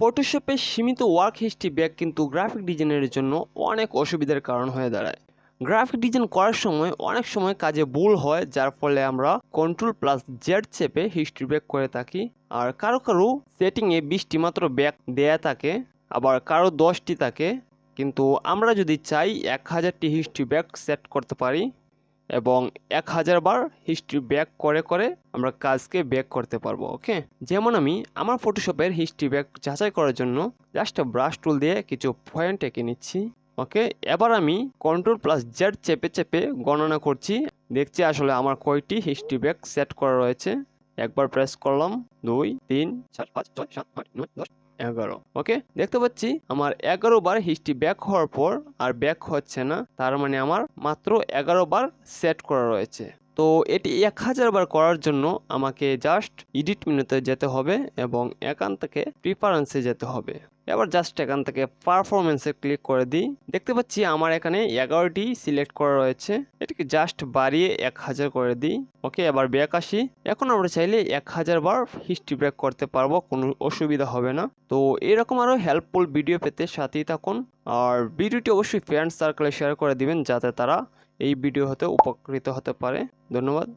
ফটোশপে সীমিত work history bag কিন্তু graphic ডিজাইনের জন্য অনেক অসুবিধার কারণ হয়ে দাঁড়ায়। গ্রাফিক ডিজাইন করার সময় অনেক সময় কাজে ভুল হয়, যার ফলে আমরা Ctrl+Z চেপে হিস্ট্রি ব্যাগ করে থাকি। আর কারো কারো সেটিংয়ে 20টি মাত্র ব্যাগ দেয়া থাকে, আবার কারো 10টি থাকে। কিন্তু আমরা যদি চাই 1000টি হিস্ট্রি ব্যাগ সেট করতে পারি এবং 1000 বার হিস্ট্রি ব্যাক করে করে আমরা কাজকে ব্যাক করতে পারবো। ওকে, যেমন আমি আমার ফটোশপের হিস্ট্রি ব্যাক যাচাই করার জন্য জাস্ট ব্রাশ টুল দিয়ে কিছু পয়েন্ট এঁকে নিচ্ছি। ওকে, এবার আমি Ctrl+Z চেপে চেপে গণনা করছি, দেখছি আসলে আমার কয়টি হিস্ট্রি ব্যাক সেট করা রয়েছে। একবার প্রেস করলাম, 2 3 4 5 6 7 8 9 10 11। ওকে, দেখতে পাচ্ছি আমার 11 বার হিস্ট্রি ব্যাক হওয়ার পর আর ব্যাক হচ্ছে না, তার মানে আমার মাত্র 11 বার সেট করা রয়েছে। তো এটি 1000 বার করার জন্য আমাকে জাস্ট এডিট মেনুতে যেতে হবে এবং এখান থেকে প্রিফারেন্সে যেতে হবে। এবার জাস্ট এখান থেকে পারফরমেন্সে ক্লিক করে দিই। দেখতে পাচ্ছি আমার এখানে 11টি সিলেক্ট করা রয়েছে, এটিকে জাস্ট বাড়িয়ে 1000 করে দিই। ওকে, এবার ব্যাক আসি। এখন আমরা চাইলে 1000 বার হিস্ট্রি ব্যাক করতে পারবো, কোনো অসুবিধা হবে না। তো এরকম আরও হেল্পফুল ভিডিও পেতে সাথেই থাকুন, আর ভিডিওটি অবশ্যই ফ্রেন্ড সার্কেলে শেয়ার করে দিবেন যাতে তারা এই ভিডিও হতে উপকৃত হতে পারে। ধন্যবাদ।